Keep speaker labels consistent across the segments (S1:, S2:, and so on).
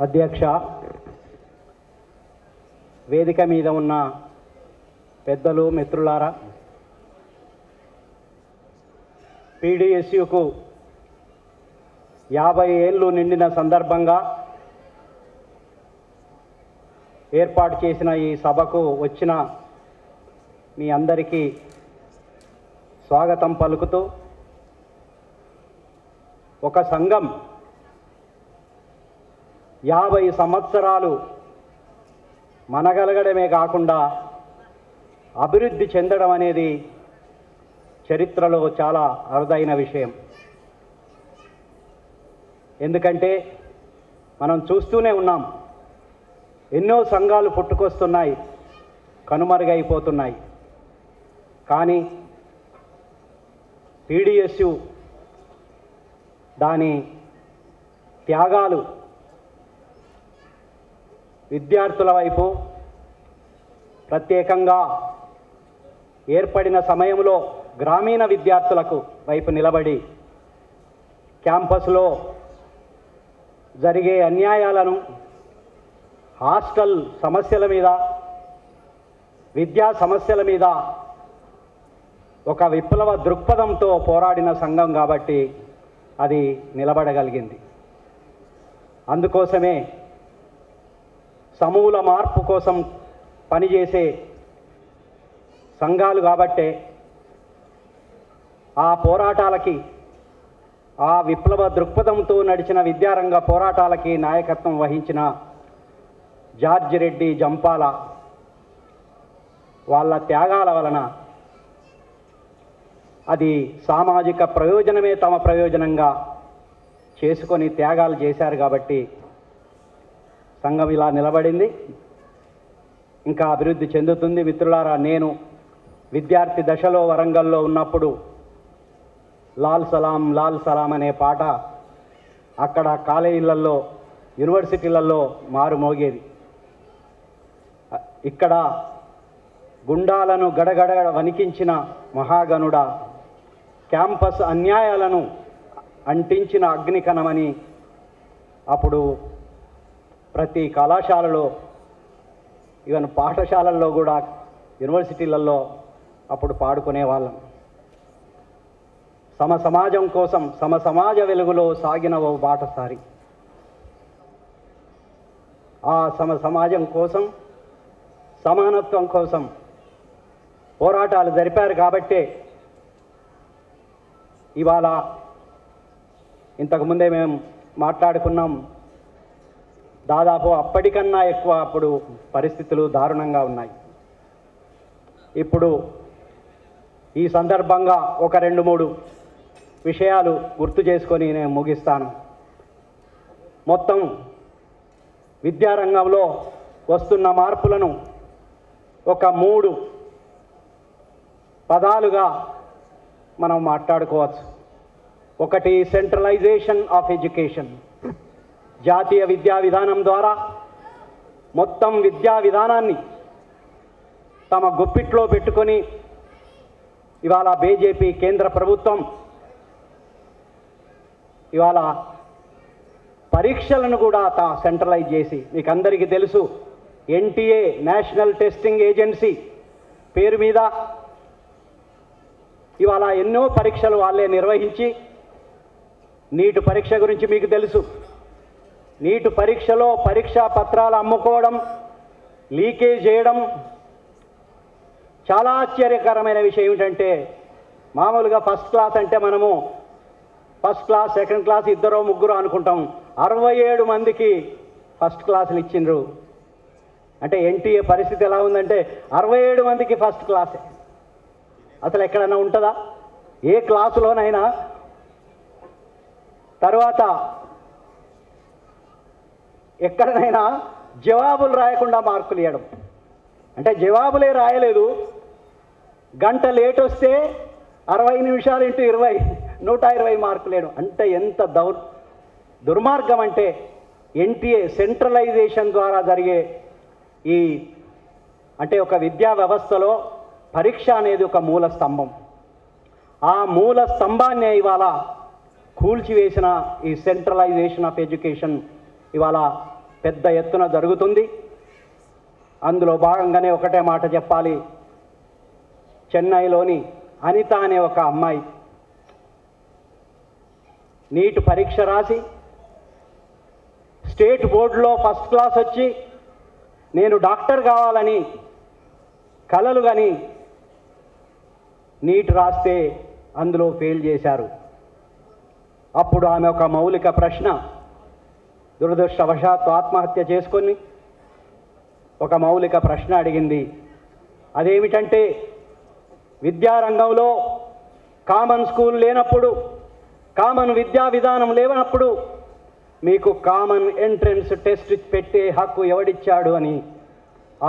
S1: అధ్యక్ష, వేదిక మీద ఉన్న పెద్దలు, మిత్రులారా, పీడీఎస్యూకు 50 ఏళ్ళు నిండిన సందర్భంగా ఏర్పాటు చేసిన ఈ సభకు వచ్చిన మీ అందరికీ స్వాగతం పలుకుతూ, ఒక సంఘం 50 సంవత్సరాలు మనగలగడమే కాకుండా అభివృద్ధి చెందడం అనేది చరిత్రలో చాలా అరుదైన విషయం. ఎందుకంటే మనం చూస్తూనే ఉన్నాం, ఎన్నో సంఘాలు పుట్టుకొస్తున్నాయి, కనుమరుగైపోతున్నాయి. కానీ పీడీఎస్యు దాని త్యాగాలు విద్యార్థుల వైపు, ప్రత్యేకంగా ఏర్పడిన సమయంలో గ్రామీణ విద్యార్థులకు వైపు నిలబడి క్యాంపస్లో జరిగే అన్యాయాలను, హాస్టల్ సమస్యల మీద, విద్యా సమస్యల మీద ఒక విప్లవ దృక్పథంతో పోరాడిన సంఘం కాబట్టి అది నిలబడగలిగింది. అందుకోసమే సమూల మార్పు కోసం పనిచేసే సంఘాలు కాబట్టే ఆ పోరాటాలకి, ఆ విప్లవ దృక్పథంతో నడిచిన విద్యారంగ పోరాటాలకి నాయకత్వం వహించిన జార్జ్ రెడ్డి, జంపాల వాళ్ళ త్యాగాల వలన అది సామాజిక ప్రయోజనమే తమ ప్రయోజనంగా చేసుకొని త్యాగాలు చేశారు కాబట్టి సంఘం ఇలా నిలబడింది, ఇంకా అభివృద్ధి చెందుతుంది. మిత్రులారా, నేను విద్యార్థి దశలో వరంగల్లో ఉన్నప్పుడు లాల్ సలాం లాల్ సలాం అనే పాట అక్కడ కాలేజీలలో, యూనివర్సిటీలలో మారుమోగేది. ఇక్కడ గుండాలను గడగడ వణికించిన మహాగణుడ, క్యాంపస్ అన్యాయాలను అంటించిన అగ్నికణమని అప్పుడు ప్రతి కళాశాలలో, ఈవెన్ పాఠశాలల్లో కూడా, యూనివర్సిటీలలో అప్పుడు పాడుకునే వాళ్ళం. సమాజం కోసం, సమాజ వెలుగులో సాగిన ఓ బాటసారి. ఆ సమాజం కోసం, సమానత్వం కోసం పోరాటాలు జరిపారు కాబట్టే ఇవాళ ఇంతకుముందే మేము మాట్లాడుకున్నాం, దాదాపు అప్పటికన్నా ఎక్కువ అప్పుడు పరిస్థితులు దారుణంగా ఉన్నాయి. ఇప్పుడు ఈ సందర్భంగా ఒక 2-3 విషయాలు గుర్తు చేసుకొని నేను ముగిస్తాను. మొత్తం విద్యారంగంలో వస్తున్న మార్పులను ఒక 3 పదాలుగా మనం మాట్లాడుకోవచ్చు. ఒకటి, సెంట్రలైజేషన్ ఆఫ్ ఎడ్యుకేషన్. జాతీయ విద్యా విధానం ద్వారా మొత్తం విద్యా విధానాన్ని తమ గుప్పిట్లో పెట్టుకొని ఇవాళ బీజేపీ కేంద్ర ప్రభుత్వం ఇవాళ పరీక్షలను కూడా సెంట్రలైజ్ చేసి, మీకు అందరికీ తెలుసు, ఎన్టీఏ నేషనల్ టెస్టింగ్ ఏజెన్సీ పేరు మీద ఇవాళ ఎన్నో పరీక్షలు వాళ్ళే నిర్వహించి, నీట్ పరీక్ష గురించి మీకు తెలుసు, నీట్ పరీక్షలో పరీక్షా పత్రాలు అమ్ముకోవడం, లీకేజ్ చేయడం. చాలా ఆశ్చర్యకరమైన విషయం ఏమిటంటే, మామూలుగా ఫస్ట్ క్లాస్ అంటే మనము ఫస్ట్ క్లాస్, సెకండ్ క్లాస్ 2-3 అనుకుంటాం. 67 మందికి ఫస్ట్ క్లాసులు ఇచ్చిండ్రు. అంటే ఎన్టీఏ పరిస్థితి ఎలా ఉందంటే 67 మందికి ఫస్ట్ క్లాసే. అసలు ఎక్కడన్నా ఉంటుందా ఏ క్లాసులోనైనా? తర్వాత ఎక్కడనైనా జవాబులు రాయకుండా మార్కులు ఇవ్వడం. అంటే జవాబులే రాయలేదు, గంట లేట్ వస్తే 60 నిమిషాలు × 20 120 మార్కులు వేయడం. అంటే ఎంత దుర్మార్గం అంటే ఎన్టీఏ సెంట్రలైజేషన్ ద్వారా జరిగే ఈ అంటే ఒక విద్యా వ్యవస్థలో పరీక్ష అనేది ఒక మూల స్తంభం. ఆ మూల స్తంభాన్ని ఇవాళ కూల్చివేసిన ఈ సెంట్రలైజేషన్ ఆఫ్ ఎడ్యుకేషన్ ఇవాళ పెద్ద ఎత్తున జరుగుతుంది. అందులో భాగంగానే ఒకటే మాట చెప్పాలి. చెన్నైలోని అనిత అనే ఒక అమ్మాయి నీట్ పరీక్ష రాసి స్టేట్ బోర్డులో ఫస్ట్ క్లాస్ వచ్చి నేను డాక్టర్ కావాలని కలలు కానీ నీట్ రాస్తే అందులో ఫెయిల్ చేశారు. అప్పుడు ఆమె ఒక మౌలిక ప్రశ్న, దురదృష్టవశాత్తు ఆత్మహత్య చేసుకొని ఒక మౌలిక ప్రశ్న అడిగింది. అదేమిటంటే, విద్యారంగంలో కామన్ స్కూల్ లేనప్పుడు, కామన్ విద్యా విధానం లేనప్పుడు మీకు కామన్ ఎంట్రన్స్ టెస్ట్ పెట్టే హక్కు ఎవడిచ్చాడు అని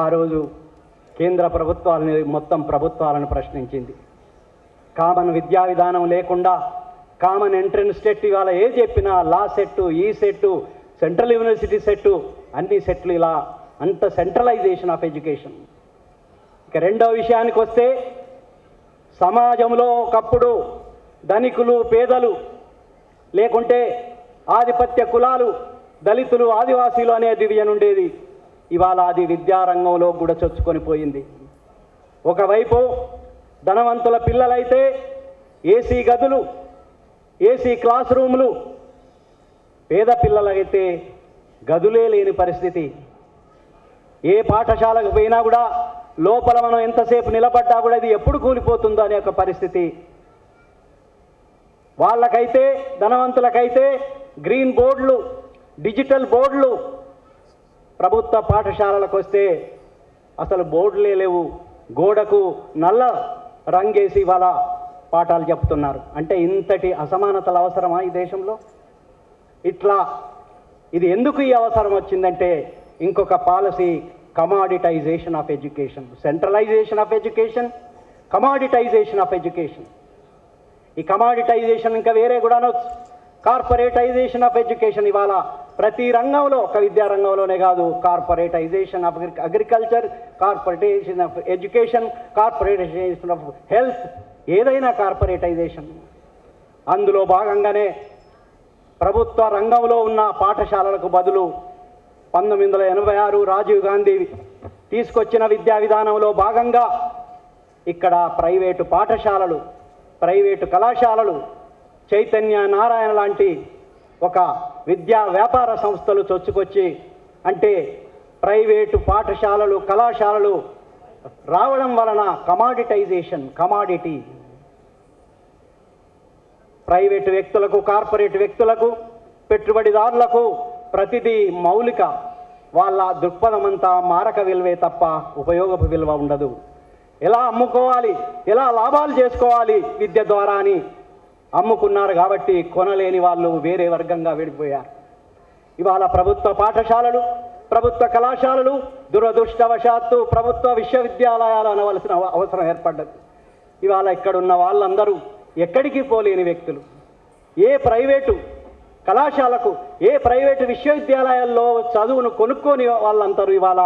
S1: ఆ రోజు కేంద్ర ప్రభుత్వాలని, మొత్తం ప్రభుత్వాలను ప్రశ్నించింది. కామన్ విద్యా విధానం లేకుండా కామన్ ఎంట్రన్స్ టెస్ట్ ఇవాళ ఏ చెప్పినా లా సెట్టు, ఈ సెట్టు, సెంట్రల్ యూనివర్సిటీ సెట్టు, అన్ని సెట్లు, ఇలా అంత సెంట్రలైజేషన్ ఆఫ్ ఎడ్యుకేషన్. ఇక రెండవ విషయానికి వస్తే, సమాజంలో ఒకప్పుడు ధనికులు, పేదలు, లేకుంటే ఆధిపత్య కులాలు, దళితులు, ఆదివాసీలు అనే డివిజన్ ఉండేది. ఇవాళ అది విద్యారంగంలో కూడా చొచ్చుకొని పోయింది. ఒకవైపు ధనవంతుల పిల్లలైతే ఏసీ గదులు, ఏసీ క్లాస్ రూములు, పేద పిల్లలైతే గదులే లేని పరిస్థితి. ఏ పాఠశాలకు పోయినా కూడా లోపల మనం ఎంతసేపు నిలబడ్డా కూడా ఇది ఎప్పుడు కూలిపోతుందో అనే ఒక పరిస్థితి. వాళ్ళకైతే, ధనవంతులకైతే గ్రీన్ బోర్డులు, డిజిటల్ బోర్డులు. ప్రభుత్వ పాఠశాలలకు వస్తే అసలు బోర్డులే లేవు, గోడకు నల్ల రంగేసి వాళ్ళ పాఠాలు చెప్తున్నారు. అంటే ఇంతటి అసమానతలు అవసరమా ఈ దేశంలో? ఇట్లా ఇది ఎందుకు ఈ అవసరం వచ్చిందంటే, ఇంకొక policy, commoditization of education, centralization of education, commoditization of education. ఈ కమాడిటైజేషన్ ఇంకా వేరే కూడా అనొచ్చు. Corporatization of education. ఇవాళ ప్రతి రంగంలో, ఒక విద్యా రంగంలోనే కాదు, corporatization of agriculture, corporatization of education, corporatization of health, ఏదైనా కార్పొరేటైజేషన్. అందులో భాగంగానే ప్రభుత్వ రంగంలో ఉన్న పాఠశాలలకు బదులు 1986 రాజీవ్ గాంధీ తీసుకొచ్చిన విద్యా విధానంలో భాగంగా ఇక్కడ ప్రైవేటు పాఠశాలలు, ప్రైవేటు కళాశాలలు, చైతన్య, నారాయణ లాంటి ఒక విద్యా వ్యాపార సంస్థలు చొచ్చుకొచ్చి, అంటే ప్రైవేటు పాఠశాలలు, కళాశాలలు రావడం వలన కమాడిటైజేషన్, కమాడిటీ, ప్రైవేటు వ్యక్తులకు, కార్పొరేట్ వ్యక్తులకు, పెట్టుబడిదారులకు ప్రతిదీ మౌలిక, వాళ్ళ దృక్పథం అంతా మారక విలువే తప్ప ఉపయోగపు విలువ ఉండదు. ఎలా అమ్ముకోవాలి, ఎలా లాభాలు చేసుకోవాలి విద్య ద్వారా అని అమ్ముకున్నారు. కాబట్టి కొనలేని వాళ్ళు వేరే వర్గంగా విడిపోయారు. ఇవాళ ప్రభుత్వ పాఠశాలలు, ప్రభుత్వ కళాశాలలు, దురదృష్టవశాత్తు ప్రభుత్వ విశ్వవిద్యాలయాలు అనవలసిన అవసరం ఏర్పడ్డది. ఇవాళ ఇక్కడున్న వాళ్ళందరూ ఎక్కడికి పోలేని వ్యక్తులు. ఏ ప్రైవేటు కళాశాలకు, ఏ ప్రైవేటు విశ్వవిద్యాలయాల్లో చదువును కొనుక్కొని వాళ్ళందరూ ఇవాళ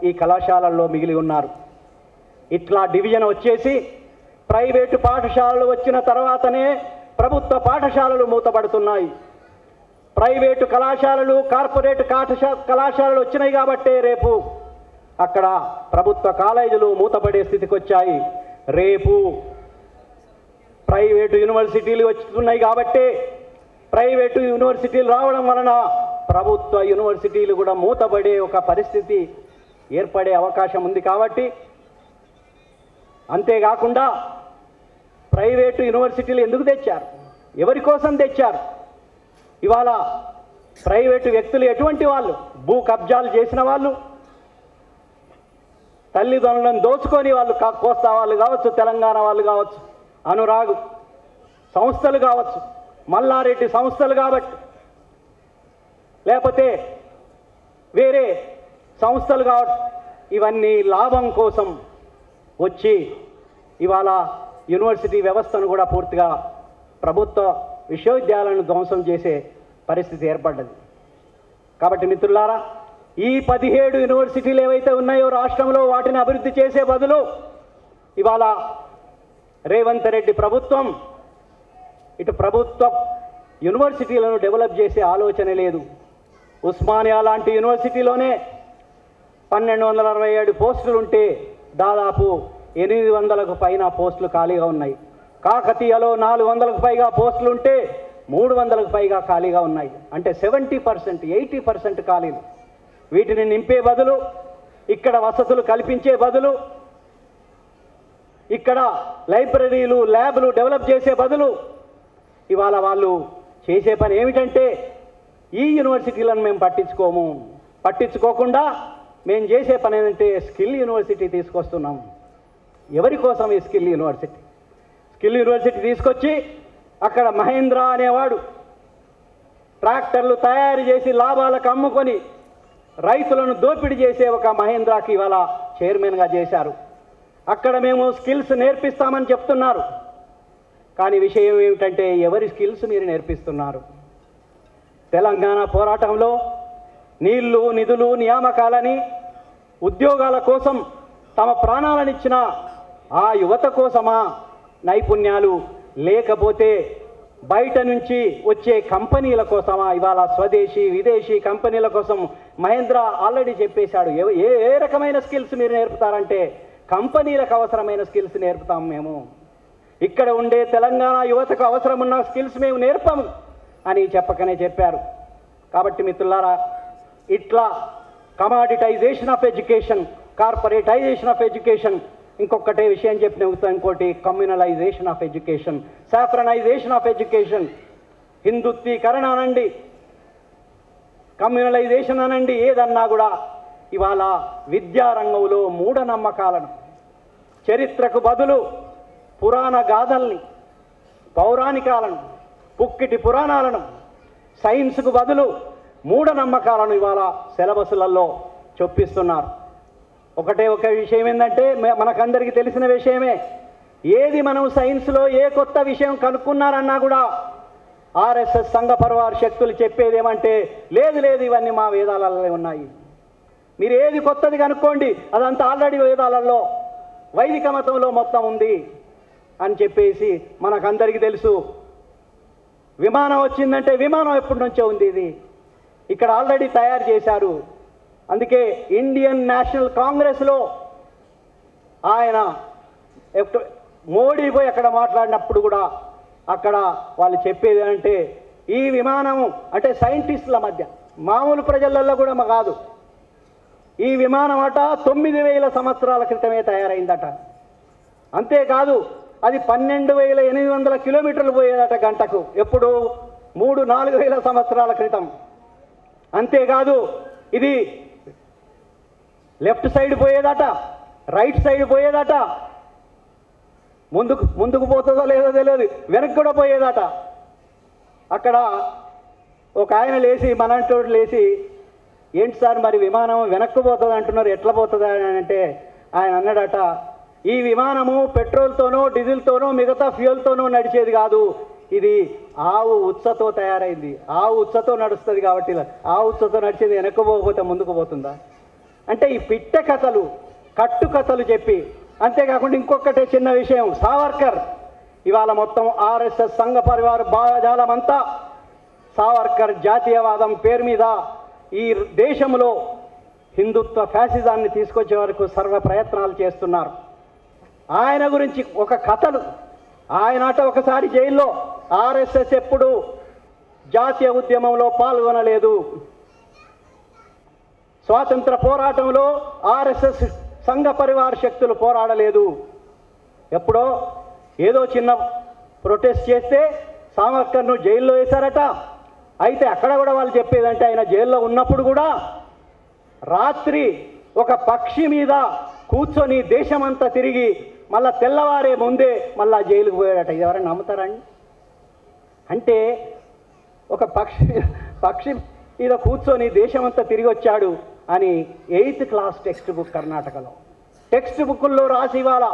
S1: ఈ కళాశాలల్లో మిగిలి ఉన్నారు. ఇట్లా డివిజన్ వచ్చేసి ప్రైవేటు పాఠశాలలు వచ్చిన తర్వాతనే ప్రభుత్వ పాఠశాలలు మూతపడుతున్నాయి. ప్రైవేటు కళాశాలలు, కార్పొరేట్ కళాశాలలు వచ్చినాయి కాబట్టే రేపు అక్కడ ప్రభుత్వ కాలేజీలు మూతపడే స్థితికి వచ్చాయి. రేపు ప్రైవేటు యూనివర్సిటీలు వస్తున్నాయి కాబట్టే, ప్రైవేటు యూనివర్సిటీలు రావడం వలన ప్రభుత్వ యూనివర్సిటీలు కూడా మూతపడే ఒక పరిస్థితి ఏర్పడే అవకాశం ఉంది. కాబట్టి అంతేకాకుండా ప్రైవేటు యూనివర్సిటీలు ఎందుకు తెచ్చారు, ఎవరి కోసం తెచ్చారు? ఇవాళ ప్రైవేటు వ్యక్తులు ఎటువంటి వాళ్ళు? భూ కబ్జాలు చేసిన వాళ్ళు, తల్లిదండ్రులను దోచుకొని వాళ్ళు, కోస్తా వాళ్ళు కావచ్చు, తెలంగాణ వాళ్ళు కావచ్చు, అనురాగు సంస్థలు కావచ్చు, మల్లారెడ్డి సంస్థలు కాబట్టి, లేకపోతే వేరే సంస్థలు కావచ్చు, ఇవన్నీ లాభం కోసం వచ్చి ఇవాళ యూనివర్సిటీ వ్యవస్థను కూడా పూర్తిగా ప్రభుత్వ విశ్వవిద్యాలయాలను ధ్వంసం చేసే పరిస్థితి ఏర్పడ్డది. కాబట్టి మిత్రులారా, ఈ 17 యూనివర్సిటీలు ఏవైతే ఉన్నాయో రాష్ట్రంలో, వాటిని అభివృద్ధి చేసే బదులు ఇవాళ రేవంత్ రెడ్డి ప్రభుత్వం ఇటు ప్రభుత్వ యూనివర్సిటీలను డెవలప్ చేసే ఆలోచన లేదు. ఉస్మానియా లాంటి యూనివర్సిటీలోనే 1267 పోస్టులు ఉంటే దాదాపు 800కు పైన పోస్టులు ఖాళీగా ఉన్నాయి. కాకతీయలో 400కు పైగా పోస్టులు ఉంటే 300కు పైగా ఖాళీగా ఉన్నాయి. అంటే 70%, 80% ఖాళీలు. వీటిని నింపే బదులు, ఇక్కడ వసతులు కల్పించే బదులు, ఇక్కడ లైబ్రరీలు, ల్యాబ్లు డెవలప్ చేసే బదులు ఇవాళ వాళ్ళు చేసే పని ఏమిటంటే ఈ యూనివర్సిటీలను మేము పట్టించుకోకుండా మేము చేసే పని ఏంటంటే స్కిల్ యూనివర్సిటీ తీసుకొస్తున్నాం. ఎవరి కోసం ఈ స్కిల్ యూనివర్సిటీ? స్కిల్ యూనివర్సిటీ తీసుకొచ్చి అక్కడ మహేంద్ర అనేవాడు ట్రాక్టర్లు తయారు చేసి లాభాలకు అమ్ముకొని రైతులను దోపిడీ చేసే ఒక మహేంద్రకి ఇవాళ చైర్మన్గా చేశారు. అక్కడ మేము స్కిల్స్ నేర్పిస్తామని చెప్తున్నారు. కానీ విషయం ఏమిటంటే ఎవరి స్కిల్స్ మీరు నేర్పిస్తున్నారు? తెలంగాణ పోరాటంలో నీళ్లు, నిధులు, నియామకాలని, ఉద్యోగాల కోసం తమ ప్రాణాలనిచ్చిన ఆ యువత కోసమా నైపుణ్యాలు, లేకపోతే బయట నుంచి వచ్చే కంపెనీల కోసమా? ఇవాళ స్వదేశీ, విదేశీ కంపెనీల కోసం మహేంద్ర ఆల్రెడీ చెప్పేశాడు. ఏ రకమైన స్కిల్స్ మీరు నేర్పుతారంటే కంపెనీలకు అవసరమైన స్కిల్స్ నేర్పుతాం మేము. ఇక్కడ ఉండే తెలంగాణ యువతకు అవసరం ఉన్న స్కిల్స్ మేము నేర్పము అని చెప్పకనే చెప్పారు. కాబట్టి మిత్రులారా, ఇట్లా commoditization of education, corporatization of education, ఇంకొకటే విషయం చెప్పిన ఇంకోటి communalization of education, saffronization of education, హిందుత్వీకరణ అనండి, కమ్యూనలైజేషన్ అనండి, ఏదన్నా కూడా ఇవాళ విద్యారంగంలో మూఢనమ్మకాలను, చరిత్రకు బదులు పురాణ గాథల్ని, పౌరాణికాలను, పుక్కిటి పురాణాలను, సైన్స్కు బదులు మూఢనమ్మకాలను ఇవాళ సిలబస్లలో చొప్పిస్తున్నారు. ఒక విషయం ఏంటంటే మనకందరికీ తెలిసిన విషయమే, ఏది మనం సైన్స్లో ఏ కొత్త విషయం కనుక్కున్నారన్నా కూడా ఆర్ఎస్ఎస్ సంఘ పరివార శక్తులు చెప్పేది ఏమంటే లేదు ఇవన్నీ మా వేదాలలో ఉన్నాయి, మీరు ఏది కొత్తది కనుక్కోండి, అదంతా ఆల్రెడీ వేదాలలో వైదిక మతంలో మొత్తం ఉంది అని చెప్పేసి మనకందరికీ తెలుసు. విమానం వచ్చిందంటే విమానం ఎప్పటి నుంచో ఉంది, ఇది ఇక్కడ ఆల్రెడీ తయారు చేశారు. అందుకే ఇండియన్ నేషనల్ కాంగ్రెస్లో ఆయన మోడీ పోయి అక్కడ మాట్లాడినప్పుడు కూడా అక్కడ వాళ్ళు చెప్పేది అంటే ఈ విమానము అంటే సైంటిస్టుల మధ్య, మామూలు ప్రజలలో కూడా కాదు, ఈ విమానం అట 9,000 సంవత్సరాల క్రితమే తయారైందట. అంతేకాదు అది 12,800 కిలోమీటర్లు పోయేదట గంటకు. ఎప్పుడు? 3-4 సంవత్సరాల క్రితం. అంతేకాదు ఇది లెఫ్ట్ సైడ్ పోయేదట, రైట్ సైడ్ పోయేదట, ముందుకు పోతుందో లేదో తెలియదు, వెనక్కి కూడా పోయేదట. అక్కడ ఒక ఆయన లేచి, మనంటోడు లేచి, ఏంటి సార్ మరి విమానం వెనక్కి పోతుంది అంటున్నారు, ఎట్లా పోతుంది అని అంటే ఆయన అన్నాడట, ఈ విమానము పెట్రోల్తోనో డీజిల్తోనో మిగతా ఫ్యూయల్తోనో నడిచేది కాదు, ఇది ఆవు ఉచ్చతో తయారైంది, ఆవు ఉచ్చతో నడుస్తుంది కాబట్టి ఆవు ఉచ్చతో నడిచేది వెనక్కి పోకపోతే ముందుకు పోతుందా? అంటే ఈ పిట్ట కథలు, కట్టు కథలు చెప్పి, అంతేకాకుండా ఇంకొకటే చిన్న విషయం, సావర్కర్ ఇవాళ మొత్తం ఆర్ఎస్ఎస్ సంఘ పరివార భావజాలం అంతా సావర్కర్ జాతీయవాదం పేరు మీద ఈ దేశంలో హిందుత్వ ఫ్యాసిజాన్ని తీసుకొచ్చే వరకు సర్వ ప్రయత్నాలు చేస్తున్నారు. ఆయన గురించి ఒక కథలు, ఆయనట ఒకసారి జైల్లో ఆర్ఎస్ఎస్ ఎప్పుడు జాతీయ ఉద్యమంలో పాల్గొనలేదు, స్వాతంత్ర పోరాటంలో ఆర్ఎస్ఎస్ సంఘ పరివార శక్తులు పోరాడలేదు. ఎప్పుడో ఏదో చిన్న ప్రొటెస్ట్ చేస్తే సావర్కర్ను జైల్లో వేశారట. అయితే అక్కడ కూడా వాళ్ళు చెప్పేదంటే ఆయన జైల్లో ఉన్నప్పుడు కూడా రాత్రి ఒక పక్షి మీద కూర్చొని దేశమంతా తిరిగి మళ్ళా తెల్లవారే ముందే మళ్ళా జైలుకు పోయాడట. ఎవరైనా నమ్ముతారండి? అంటే ఒక పక్షి మీద కూర్చొని దేశమంతా తిరిగి వచ్చాడు అని 8th క్లాస్ టెక్స్ట్ బుక్ కర్ణాటకలో టెక్స్ట్ బుక్కుల్లో రాసి ఇవాళ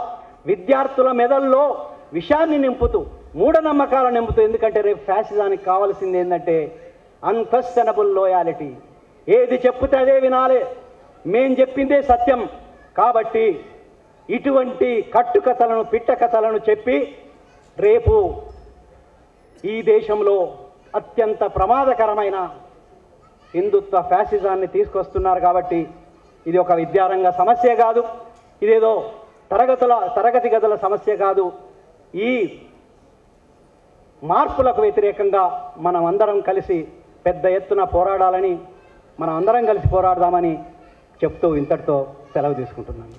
S1: విద్యార్థుల మెదల్లో విషయాన్ని నింపుతూ, మూఢనమ్మకాలు నింపుతూ. ఎందుకంటే రేపు ఫ్యాసిజానికి కావాల్సింది ఏంటంటే అన్క్వశ్చనబుల్ లోయాలిటీ. ఏది చెప్తే అదే వినాలి, మేం చెప్పిందే సత్యం. కాబట్టి ఇటువంటి కట్టుకథలను, పిట్ట కథలను చెప్పి రేపు ఈ దేశంలో అత్యంత ప్రమాదకరమైన హిందుత్వ ఫ్యాసిజాన్ని తీసుకొస్తున్నారు. కాబట్టి ఇది ఒక విద్యారంగ సమస్య కాదు, ఇదేదో తరగతి గదుల సమస్య కాదు. ఈ మార్పులకు వ్యతిరేకంగా మనం అందరం కలిసి పెద్ద ఎత్తున పోరాడాలని, మనం అందరం కలిసి పోరాడదామని చెప్తూ ఇంతటితో సెలవు తీసుకుంటున్నాను.